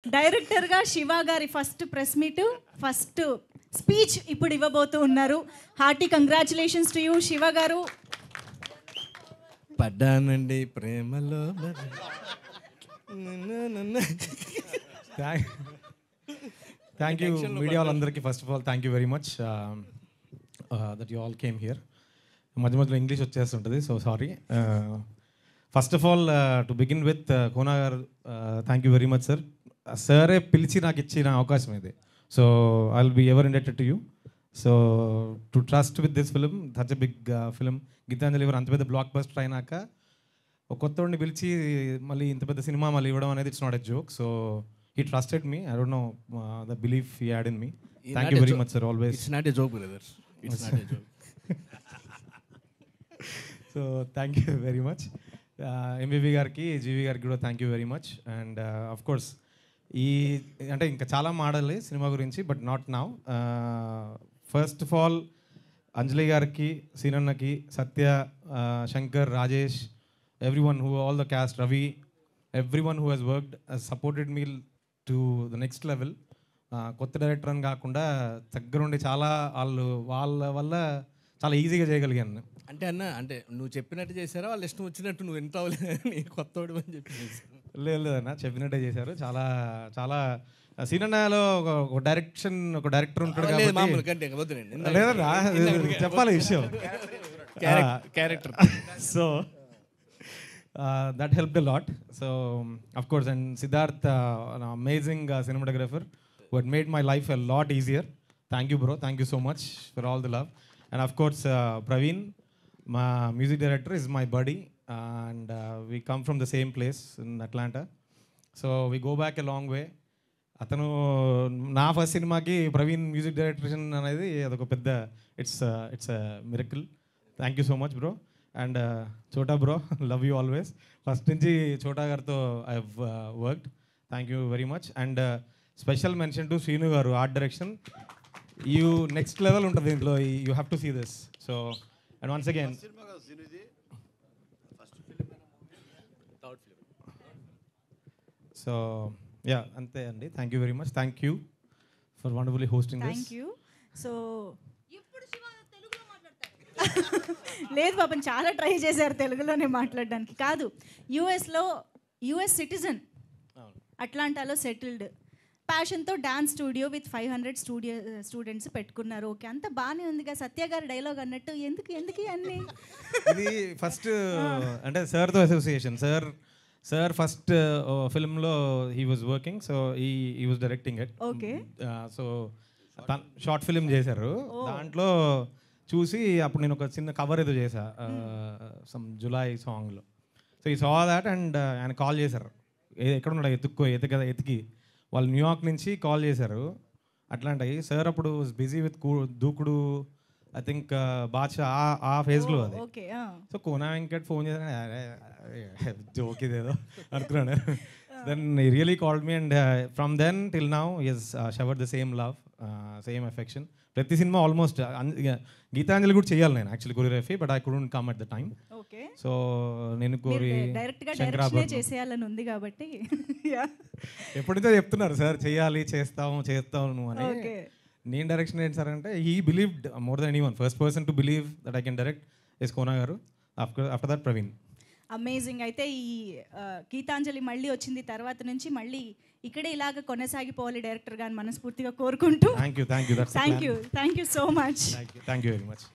డైరెక్టర్గా శివ గారి first press meet, first speech ఇప్పుడు ఇవ్వబోతూ ఉన్నారు. Hearty congratulations to you Shiva గారు. పడ్డానండి ప్రేమలో. థ్యాంక్ యూ మీడియా వాళ్ళందరికీ. First of all thank you very much that you all came here. మధ్య మధ్యలో ఇంగ్లీష్ వచ్చేస్తుంటుంది, so sorry. First of all to begin with Kona గారు, thank you very much sir. సరే పిలిచి నాకు ఇచ్చిన అవకాశం ఇది. So I will be ever indebted to you. So to trust with this film, such a big film. Geetanjali ఎవరు అంత పెద్ద బ్లాక్ బస్టర్ అయినాక ఒక కొత్తవాడిని పిలిచి మళ్ళీ ఇంత పెద్ద సినిమా మళ్ళీ ఇవ్వడం అనేది it's not a joke. So he trusted me. I don't know the belief he had in me. Thank you very much sir, always. It's not a joke, brother. It's not a joke. So thank you very much. MVV గారికి, జీవి గారికి కూడా thank you very much. And of course ఈ అంటే ఇంకా చాలా మాడాలి సినిమా గురించి, but not now. First of all Anjali గారికి, సీనన్నకి, Satya, Shankar, Rajesh, everyone who, all the cast, Ravi, everyone who has worked has supported me to the next level. కొత్త డైరెక్టర్ అని కాకుండా దగ్గరుండి చాలా వాళ్ళ వల్ల చాలా ఈజీగా చేయగలిగాను. అంటే అన్న, అంటే నువ్వు చెప్పినట్టు చేశారా, వాళ్ళు ఇష్టం వచ్చినట్టు నువ్వు ఎంత అవ్వలేదు కొత్తవాడు అని చెప్పి? లేదన్న, చెప్పినట్టే చేశారు. చాలా చాలా సీనన్నలో ఒక డైరెక్టర్ ఉంటాడు కాబట్టి. లేదన్నా, చెప్పాలి విషయం. Character. So that helped a lot. So of course, and Siddharth, an amazing cinematographer who had made my life a lot easier. Thank you bro, thank you so much for all the love. And of course Praveen, my music director, is my buddy, and we come from the same place in Atlanta, so we go back a long way. అతను నా first సినిమాకి Praveen music director అనేది అదొక పెద్ద it's miracle. Thank you so much bro. And Chota bro, love you always. First నుంచి చోటా గారితో I have worked. Thank you very much. And special mention to Sreenu గారు, art direction. You next level ఉంటుంది దీంట్లో. You have to see this. So and once again so yeah, అంతే అండి. Thank you very much. Thank you for wonderfully hosting this. Thank you. So లేదు పాపం, చాలా try చేశారు తెలుగులోనే మాట్లాడడానికి. కాదు, యుఎస్ సిటిజన్, అట్లాంటాలో సెటిల్డ్, ప్యాషన్తో డాన్స్ స్టూడియో విత్ 500 స్టూడెంట్స్ పెట్టుకున్నారు. ఓకే, అంత బాగానే ఉందిగా. సత్య గారు డైలాగ్ అన్నట్టు ఎందుకు అన్ని ఇది ఫస్ట్ అంటే సార్తో అసోసియేషన్. సార్ ఫస్ట్ ఫిల్మ్లో he was working, so he was directing it. Okay. So short film చేశారు. దాంట్లో చూసి అప్పుడు నేను ఒక చిన్న కవర్ ఏదో చేశా సమ్ జులై సాంగ్లో. సో ఈ సా దాట్ అండ్ ఆయన కాల్ చేశారు, ఎక్కడ ఉన్నాడు ఎతికి వాళ్ళు న్యూయార్క్ నుంచి కాల్ చేశారు అట్లాంటి. సార్ అప్పుడు busy with Dookudu, I think Baadshah ఆ ఫేజ్లో అది. సో కోనా వెంకట్ ఫోన్ చేశాను, జోక్ ఇదేదో అనుకున్నాను. Then he really called me, and from then till now he's showered the same love, same affection. ప్రతి సినిమా ఆల్మోస్ట్ గీతాంజలి కూడా చేయాలి నేను actually choreography, but I couldn't come at the time. So నేను డైరెక్ట్గా చేసేయాలని ఉంది కాబట్టి ఎప్పుడైతే చెప్తున్నారు సార్ చేయాలి, చేస్తాము నువ్వు అని. నేను డైరెక్షన్ ఏంటి సార్ అంటే he believed more than anyone. First person to believe that I can direct is Kona గారు. After that Praveen. అమేజింగ్. అయితే ఈ గీతాంజలి మళ్ళీ వచ్చింది తర్వాత నుంచి మళ్ళీ ఇక్కడే ఇలాగ కొనసాగిపోవాలి డైరెక్టర్ గారిని మనస్ఫూర్తిగా కోరుకుంటూ. Thank you so much. Thank you very much.